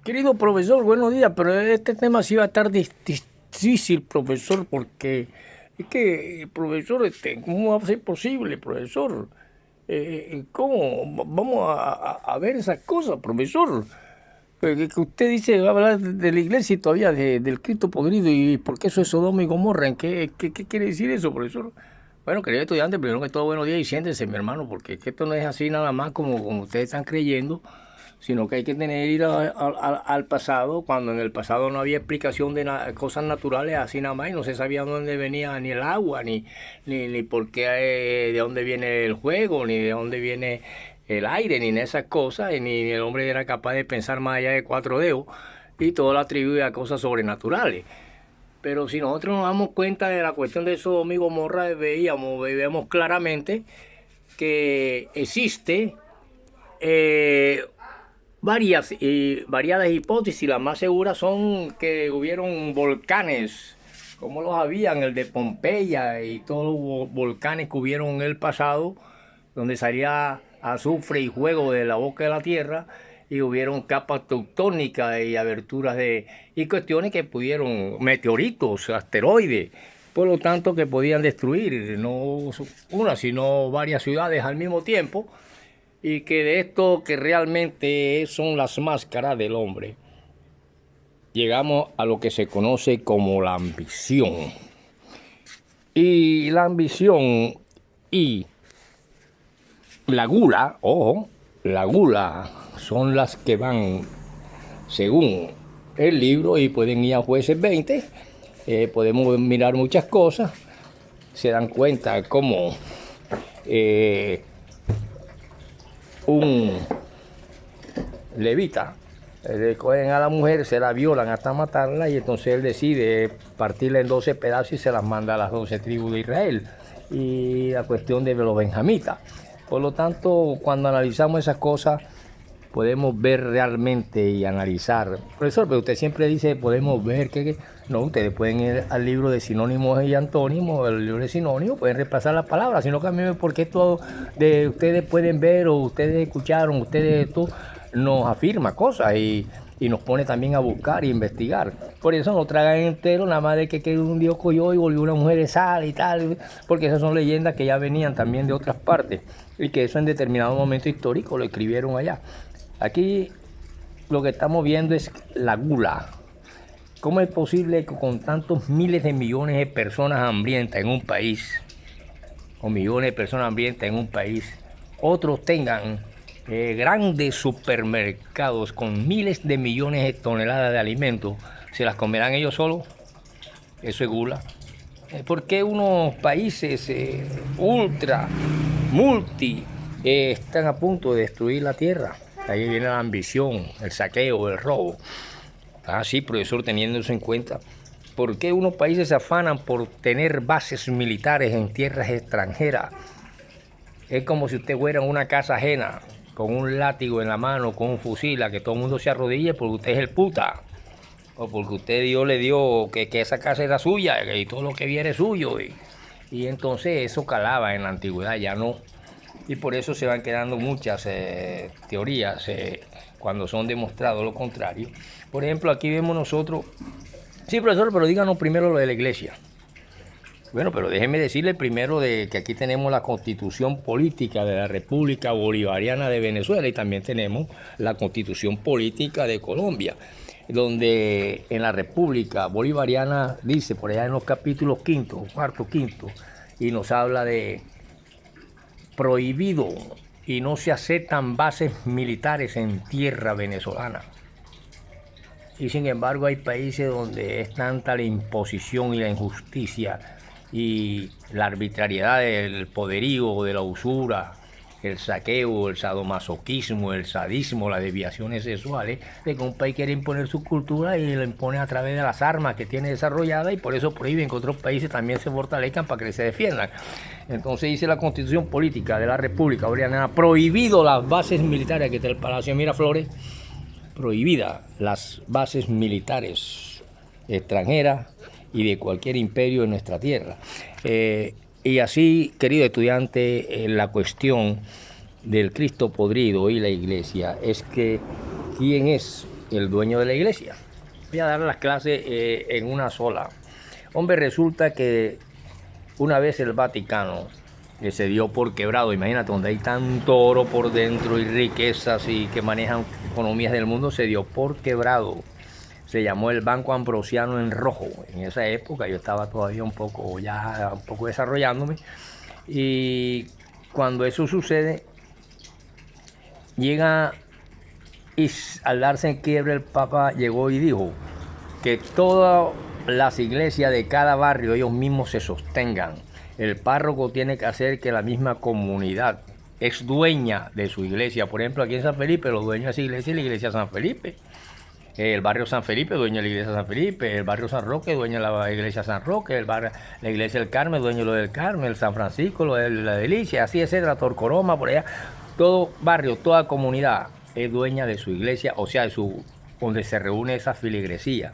Querido profesor, buenos días, pero este tema sí va a estar difícil, profesor, porque es que, profesor, ¿cómo va a ser posible, profesor? ¿Cómo vamos a ver esas cosas, profesor? Que usted dice, va a hablar de la iglesia y todavía del Cristo podrido, y por qué eso es Sodoma y Gomorra. ¿Qué quiere decir eso, profesor? Bueno, querido estudiante, primero que todo, buenos días y siéntese, mi hermano, porque es que esto no es así nada más como ustedes están creyendo, sino que hay que ir al pasado, cuando en el pasado no había explicación de cosas naturales así nada más, y no se sabía dónde venía ni el agua, ni por qué, de dónde viene el juego, ni de dónde viene el aire, ni en esas cosas, ni el hombre era capaz de pensar más allá de cuatro dedos, y todo lo atribuye a cosas sobrenaturales. Pero si nosotros nos damos cuenta de la cuestión de Sodoma y Gomorra, veíamos claramente que existe variadas hipótesis. Las más seguras son que hubieron volcanes, como los habían, el de Pompeya y todos los volcanes que hubieron en el pasado, donde salía azufre y fuego de la boca de la tierra, y hubieron capas tectónicas y aberturas y cuestiones que pudieron, meteoritos, asteroides, por lo tanto que podían destruir no una, sino varias ciudades al mismo tiempo, y que de esto que realmente son las máscaras del hombre, llegamos a lo que se conoce como la ambición. Y la ambición y la gula, ojo, la gula son las que van según el libro, y pueden ir a Jueces 20, podemos mirar muchas cosas, se dan cuenta como un levita, le cogen a la mujer, se la violan hasta matarla, y entonces él decide partirla en 12 pedazos y se las manda a las 12 tribus de Israel, y la cuestión de los benjamitas. Por lo tanto, cuando analizamos esas cosas, podemos ver realmente y analizar. Profesor, pero usted siempre dice, podemos ver que no, ustedes pueden ir al libro de sinónimos y antónimos, el libro de sinónimos, pueden repasar las palabras, sino que a mí, porque esto de ustedes pueden ver, o ustedes escucharon, ustedes esto nos afirma cosas, y nos pone también a buscar e investigar. Por eso no tragan entero, nada más de que un Dios cogió y volvió una mujer de sal y tal, porque esas son leyendas que ya venían también de otras partes, y que eso en determinado momento histórico lo escribieron allá. Aquí lo que estamos viendo es la gula. ¿Cómo es posible que con tantos miles de millones de personas hambrientas en un país, o millones de personas hambrientas en un país, otros tengan grandes supermercados con miles de millones de toneladas de alimentos? ¿Se las comerán ellos solos? Eso es gula. ¿Por qué unos países ultra, multi, están a punto de destruir la tierra? Ahí viene la ambición, el saqueo, el robo. Ah, sí, profesor, teniendo eso en cuenta. ¿Por qué unos países se afanan por tener bases militares en tierras extranjeras? Es como si usted fuera en una casa ajena, con un látigo en la mano, con un fusil, a que todo el mundo se arrodille porque usted es el puta. O porque usted Dios le dio que esa casa era suya, y todo lo que viene es suyo. Y entonces eso calaba en la antigüedad, ya no. Y por eso se van quedando muchas teorías cuando son demostrados lo contrario. Por ejemplo, aquí vemos nosotros, sí, profesor, pero díganos primero lo de la iglesia. Bueno, pero déjeme decirle primero de que aquí tenemos la Constitución Política de la República Bolivariana de Venezuela, y también tenemos la Constitución Política de Colombia, donde en la República Bolivariana dice, por allá en los capítulos quinto, cuarto, quinto, y nos habla de prohibido, y no se aceptan bases militares en tierra venezolana. Y sin embargo hay países donde es tanta la imposición y la injusticia y la arbitrariedad del poderío, de la usura, el saqueo, el sadomasoquismo, el sadismo, las desviaciones sexuales, de que un país quiere imponer su cultura y lo impone a través de las armas que tiene desarrolladas, y por eso prohíben que otros países también se fortalezcan para que se defiendan. Entonces dice la Constitución Política de la República Bolivariana, prohibido las bases militares, que está el Palacio Miraflores, prohibida las bases militares extranjeras y de cualquier imperio en nuestra tierra. Y así, querido estudiante, la cuestión del Cristo podrido y la iglesia es que ¿quién es el dueño de la iglesia. Voy a dar las clases en una sola. Hombre, resulta que una vez el Vaticano se dio por quebrado. Imagínate, donde hay tanto oro por dentro y riquezas y que manejan economías del mundo, se dio por quebrado. Se llamó el Banco Ambrosiano en Rojo. En esa época yo estaba todavía un poco desarrollándome. Y cuando eso sucede, llega y al darse en quiebra el Papa llegó y dijo que todas las iglesias de cada barrio ellos mismos se sostengan. El párroco tiene que hacer que la misma comunidad es dueña de su iglesia. Por ejemplo, aquí en San Felipe, los dueños de esa iglesia es la iglesia San Felipe. El barrio San Felipe, dueño de la iglesia San Felipe. El barrio San Roque, dueño de la iglesia San Roque. La iglesia del Carmen, dueño de lo del Carmen. El San Francisco, lo de la Delicia, así etcétera. Torcoroma, por allá. Todo barrio, toda comunidad es dueña de su iglesia, o sea, donde se reúne esa filigresía.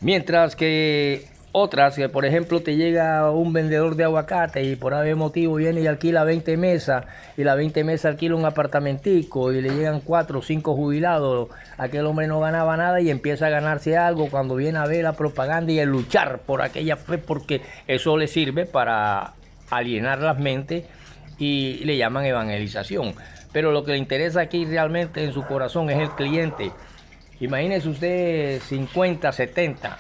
Mientras que otras, que por ejemplo te llega un vendedor de aguacate y por algún motivo viene y alquila 20 mesas y las 20 mesas alquila un apartamentico y le llegan 4 o 5 jubilados, aquel hombre no ganaba nada y empieza a ganarse algo cuando viene a ver la propaganda y a luchar por aquella fe, porque eso le sirve para alienar las mentes y le llaman evangelización. Pero lo que le interesa aquí realmente en su corazón es el cliente. Imagínese usted 50, 70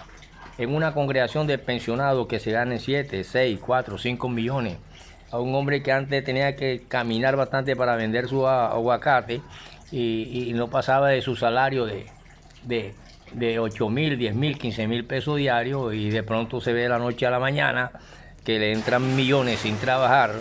en una congregación de pensionados que se ganen 7, 6, 4, 5 millones. A un hombre que antes tenía que caminar bastante para vender su aguacate y no pasaba de su salario de 8,000, 10,000, 15,000 pesos diarios, y de pronto se ve de la noche a la mañana que le entran millones sin trabajar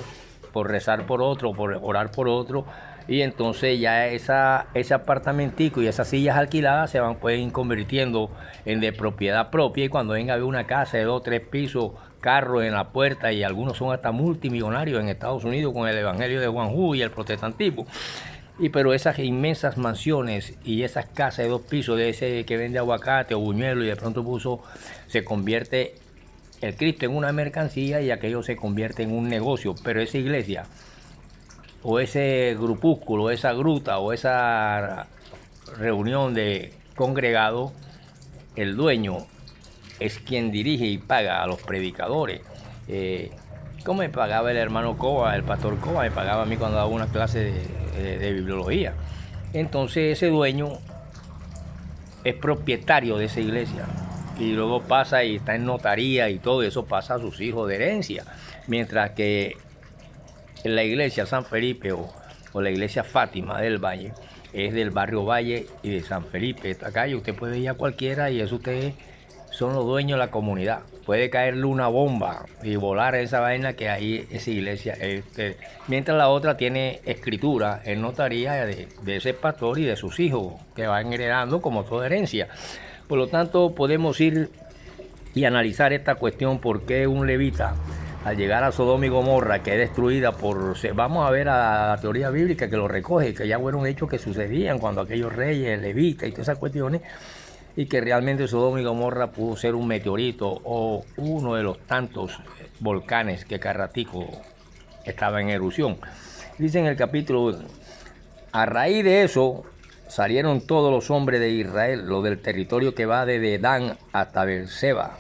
por rezar por otro, por orar por otro. Y entonces ya ese apartamentico y esas sillas alquiladas pueden ir convirtiendo en de propiedad propia, y cuando venga a ver una casa de 2 o 3 pisos, carros en la puerta, y algunos son hasta multimillonarios en Estados Unidos con el evangelio de Juan Hu y el protestantismo. Pero esas inmensas mansiones y esas casas de 2 pisos de ese que vende aguacate o buñuelo y de pronto se convierte el Cristo en una mercancía y aquello se convierte en un negocio. Pero esa iglesia o ese grupúsculo, esa gruta o esa reunión de congregados, el dueño es quien dirige y paga a los predicadores. ¿Cómo me pagaba el hermano Coba, el pastor Coba? Me pagaba a mí cuando daba una clase de bibliología. Entonces ese dueño es propietario de esa iglesia y luego pasa y está en notaría y todo eso pasa a sus hijos de herencia. Mientras que en la iglesia San Felipe o la iglesia Fátima del Valle es del barrio Valle y de San Felipe. Esta calle usted puede ir a cualquiera y eso ustedes son los dueños de la comunidad. Puede caerle una bomba y volar esa vaina que ahí esa iglesia. Mientras la otra tiene escritura en notaría de ese pastor y de sus hijos que van heredando como toda herencia. Por lo tanto, podemos ir y analizar esta cuestión: por qué un levita, al llegar a Sodoma y Gomorra, que es destruida vamos a ver a la teoría bíblica que lo recoge, que ya fueron hechos que sucedían cuando aquellos reyes, levitas y todas esas cuestiones, y que realmente Sodoma y Gomorra pudo ser un meteorito o uno de los tantos volcanes que cada ratico estaba en erupción. Dice en el capítulo 1, a raíz de eso salieron todos los hombres de Israel, los del territorio que va desde Dan hasta Beerseba,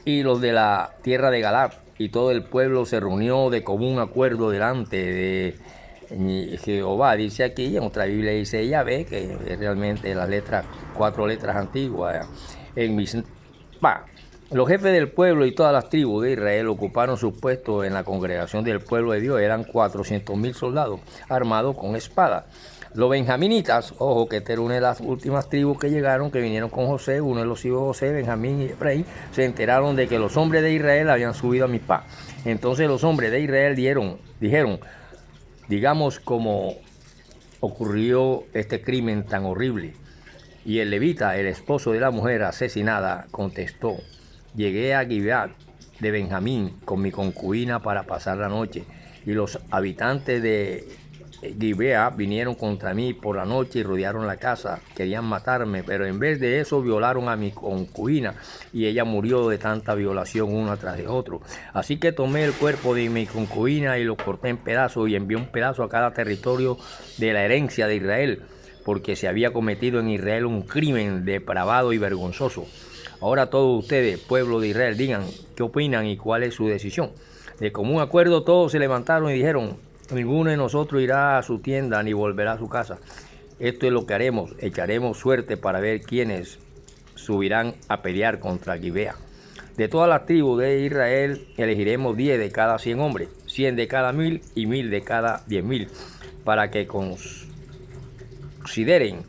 y los de la tierra de Galaad, y todo el pueblo se reunió de común acuerdo delante de Jehová. Dice aquí, en otra Biblia dice Yahvé, que es realmente las letras, 4 letras antiguas. Los jefes del pueblo y todas las tribus de Israel ocuparon sus puestos en la congregación del pueblo de Dios. Eran 400,000 soldados armados con espada. Los benjaminitas, ojo que esta era una de las últimas tribus que llegaron, que vinieron con José, uno de los hijos de José, Benjamín y Efraín, se enteraron de que los hombres de Israel habían subido a Mizpá. Entonces los hombres de Israel dijeron, digamos cómo ocurrió este crimen tan horrible. Y el levita, el esposo de la mujer asesinada, contestó: llegué a Gibeá de Benjamín con mi concubina para pasar la noche, y los habitantes de Gibeá vinieron contra mí por la noche y rodearon la casa, querían matarme, pero en vez de eso violaron a mi concubina y ella murió de tanta violación una tras de otro. Así que tomé el cuerpo de mi concubina y lo corté en pedazos y envié un pedazo a cada territorio de la herencia de Israel. porque se había cometido en Israel un crimen depravado y vergonzoso. Ahora todos ustedes, pueblo de Israel, digan qué opinan y cuál es su decisión. De común acuerdo todos se levantaron y dijeron: ninguno de nosotros irá a su tienda ni volverá a su casa. Esto es lo que haremos: echaremos suerte para ver quiénes subirán a pelear contra Gibea. De todas las tribus de Israel elegiremos 10 de cada 100 hombres, 100 de cada 1000 y 1000 de cada 10.000, para que consideren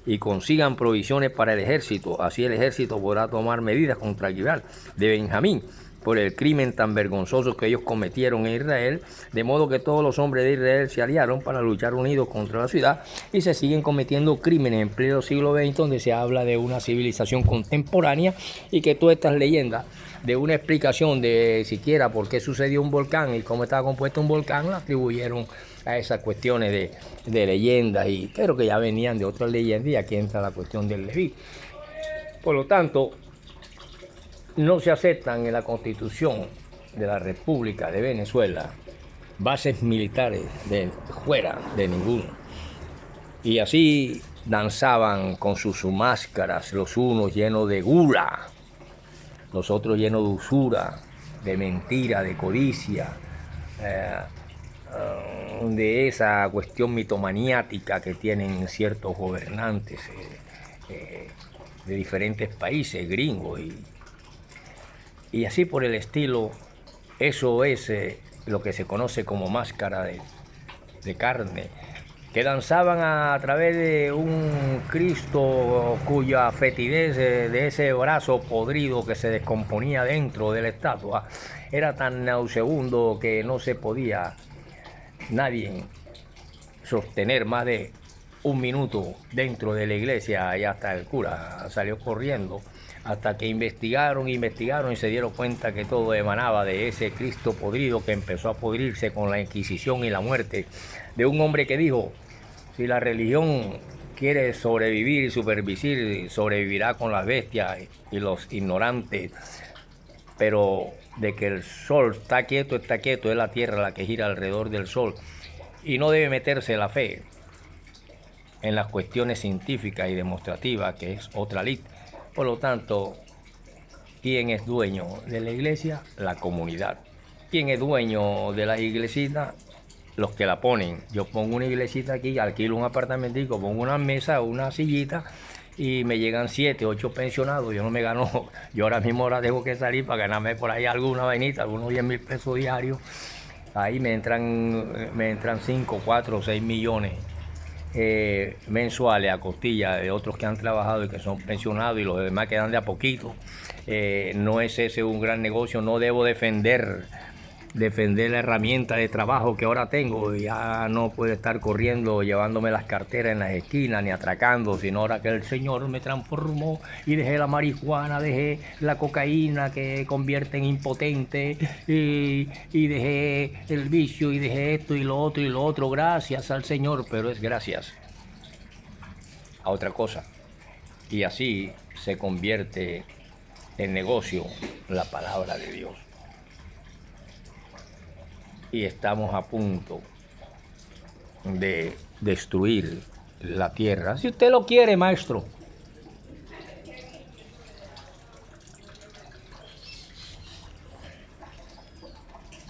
y consigan provisiones para el ejército. Así el ejército podrá tomar medidas contra Gibea de Benjamín por el crimen tan vergonzoso que ellos cometieron en Israel, de modo que todos los hombres de Israel se aliaron para luchar unidos contra la ciudad, y se siguen cometiendo crímenes en pleno siglo XX, donde se habla de una civilización contemporánea, y que todas estas leyendas de una explicación de siquiera por qué sucedió un volcán y cómo estaba compuesto un volcán, la atribuyeron a esas cuestiones de leyendas, pero que ya venían de otras leyendas, y aquí entra la cuestión del Leví. Por lo tanto, no se aceptan en la Constitución de la República de Venezuela bases militares de fuera de ninguno. Y así danzaban con sus máscaras, los unos llenos de gula, los otros llenos de usura, de mentira, de codicia, de esa cuestión mitomaniática que tienen ciertos gobernantes de diferentes países, gringos y así por el estilo. Eso es lo que se conoce como máscara de carne, que danzaban a través de un Cristo cuya fetidez de ese brazo podrido que se descomponía dentro de la estatua era tan nauseabundo que no se podía nadie sostener más de un minuto dentro de la iglesia, y hasta el cura salió corriendo, hasta que investigaron y se dieron cuenta que todo emanaba de ese Cristo podrido que empezó a podrirse con la Inquisición y la muerte de un hombre que dijo: si la religión quiere sobrevivir y supervivir, sobrevivirá con las bestias y los ignorantes, pero de que el sol está quieto, es la tierra la que gira alrededor del sol, y no debe meterse la fe en las cuestiones científicas y demostrativas, que es otra lid. Por lo tanto, ¿quién es dueño de la iglesia? La comunidad. ¿Quién es dueño de las iglesitas? Los que la ponen. Yo pongo una iglesita aquí, alquilo un apartamentico, pongo una mesa, una sillita, y me llegan 7, 8 pensionados. Yo no me gano, yo ahora mismo tengo que salir para ganarme por ahí alguna vainita, algunos 10.000 pesos diarios. Ahí me entran 5, 4, 6 millones mensuales a costilla de otros que han trabajado y que son pensionados, y los demás quedan de a poquito. No es ese un gran negocio. No debo defender la herramienta de trabajo que ahora tengo. Ya no puedo estar corriendo llevándome las carteras en las esquinas ni atracando, sino ahora que el Señor me transformó y dejé la marihuana, dejé la cocaína que convierte en impotente, y dejé el vicio, y dejé esto y lo otro, gracias al Señor, pero es gracias a otra cosa. Y así se convierte en negocio la palabra de Dios. Y estamos a punto de destruir la tierra. Si usted lo quiere, maestro,